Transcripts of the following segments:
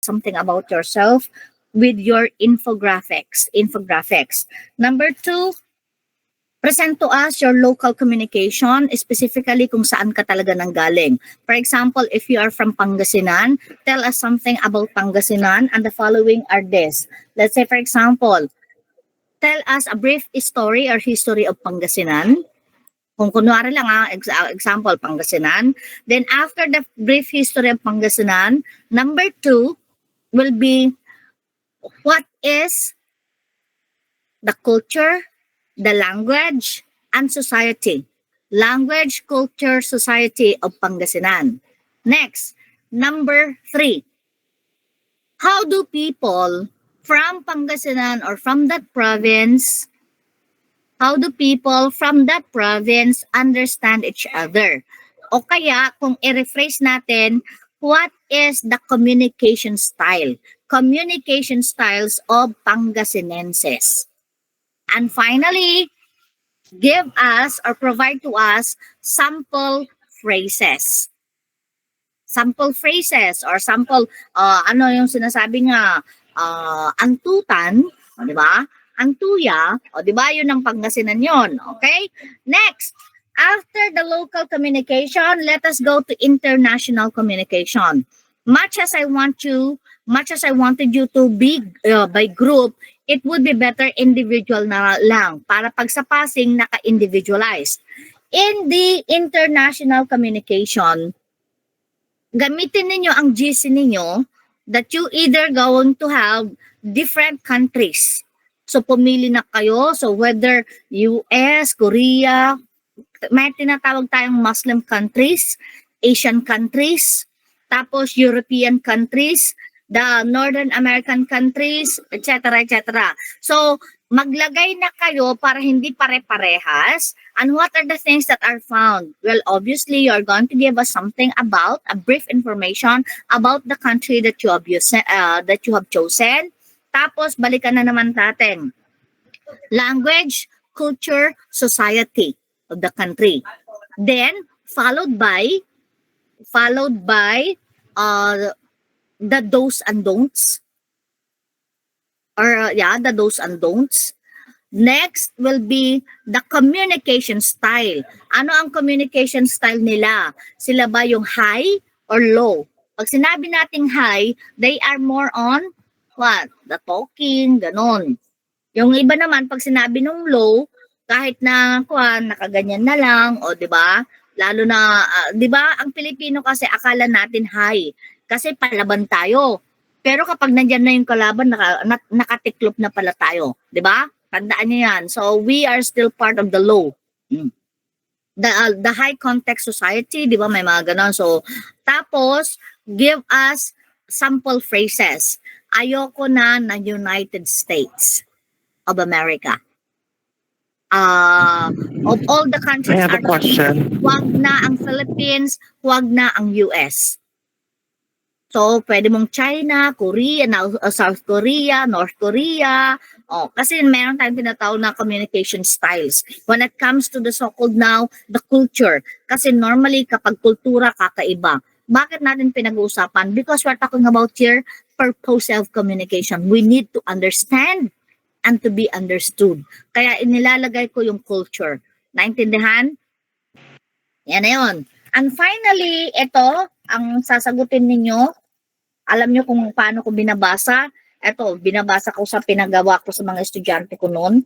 something about yourself with your infographics. Number 2, present to us your local communication, specifically kung saan ka talaga nanggaling. For example, if you are from Pangasinan, tell us something about Pangasinan, and the following are this. Let's say, for example, tell us a brief story or history of Pangasinan. Kung kunwari lang example, Pangasinan. Then after the brief history of Pangasinan, number 2 will be what is the culture, the language, and society. Language, culture, society of Pangasinan. Next, number 3. How do people from Pangasinan or from that province, understand each other? O kaya, kung i-rephrase natin, what is the communication style? Communication styles of Pangasinenses. And finally, give us or provide to us sample phrases. Sample phrases or sample, ano yung sinasabi nga, antutan, di ba? Antuya, di ba? Yun ang Pangasinan yun. Okay? Next, after the local communication, let us go to international communication. Much as I wanted you to be by group, it would be better individual na lang para pag sa passing naka-individualized. In the international communication, gamitin ninyo ang GC ninyo that you either going to have different countries. So pumili na kayo. So whether US, Korea, may tinatawag tayong Muslim countries, Asian countries, tapos European countries, the Northern American countries, etc., etc. So, maglagay na kayo para hindi pare-parehas. And what are the things that are found? Well, obviously, you're going to give us something about, a brief information about the country that you have chosen. Tapos, balikan na naman natin. Language, culture, society of the country. Then, followed by the do's and don'ts. The do's and don'ts. Next will be the communication style. Ano ang communication style nila? Sila ba yung high or low? Pag sinabi nating high, they are more on what? The talking, ganon. Yung iba naman, pag sinabi nung low, kahit na nakaganyan na lang, o di ba? Lalo na, di ba, ang Pilipino kasi akala natin high. Kasi palaban tayo. Pero kapag nandyan na yung kalaban, nakatiklop na pala tayo. Di ba? Tandaan niyo yan. So, we are still part of the low. The high context society, di ba? May mga ganon. So, tapos, give us sample phrases. Ayoko na United States of America. Of all the countries, I have a question. Huwag na ang Philippines, huwag na ang US. So, pwede mong China, Korea, South Korea, North Korea. Kasi meron tayong tinatawag na communication styles. When it comes to the so-called now, the culture. Kasi normally, kapag kultura, kakaiba. Bakit natin pinag-uusapan? Because we're talking about here, purpose of communication. We need to understand and to be understood. Kaya inilalagay ko yung culture. Naintindihan? Yan na yun. And finally, ito, ang sasagutin ninyo, alam nyo kung paano ko binabasa. Ito, binabasa ko sa pinagawa ko sa mga estudyante ko noon.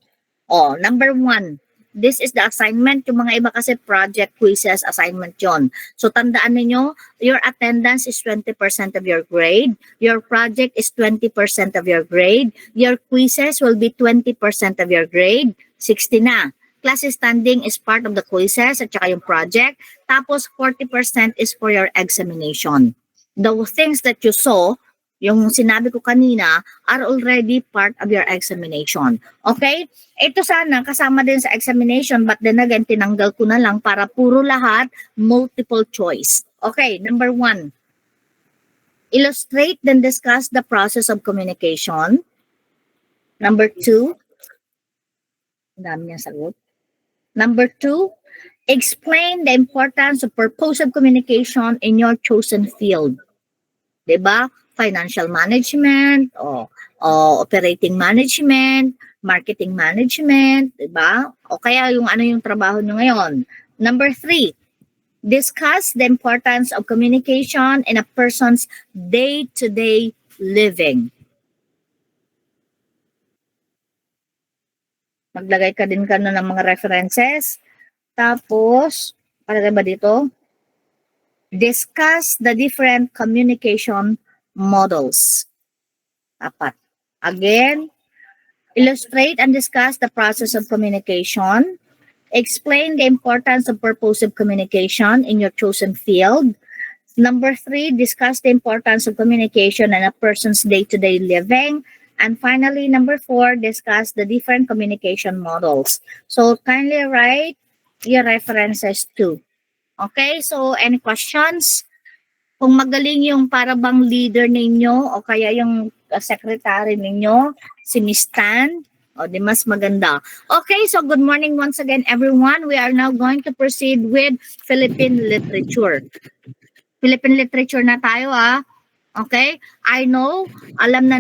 Number 1, this is the assignment. Yung mga iba kasi project quizzes assignment yon. So, tandaan ninyo, your attendance is 20% of your grade. Your project is 20% of your grade. Your quizzes will be 20% of your grade. 60 na. Class standing is part of the quizzes at saka yung project. Tapos, 40% is for your examination. The things that you saw, yung sinabi ko kanina, are already part of your examination. Okay? Ito sana kasama din sa examination, but then again, tinanggal ko na lang para puro lahat multiple choice. Okay, number 1. Illustrate then discuss the process of communication. Number 2. Ang dami niya sagot. Number 2. Explain the importance of purpose of communication in your chosen field. Diba? financial management, o operating management, marketing management, diba? O kaya yung ano yung trabaho nyo ngayon. Number 3, discuss the importance of communication in a person's day-to-day living. Maglagay ka din ka ng mga references. Tapos, palagay ba dito? Discuss the different communication models. Apat. Again, illustrate and discuss the process of communication. Explain the importance of purposive communication in your chosen field. Number 3, discuss the importance of communication in a person's day-to-day living. And finally, number 4, discuss the different communication models. So kindly write your references too. Okay, so any questions? Kung magaling yung para bang leader ninyo o kaya yung secretary ninyo, si Miss Tan, o di mas maganda. Okay, so good morning once again everyone. We are now going to proceed with Philippine literature. Philippine literature na tayo Okay? I know, alam na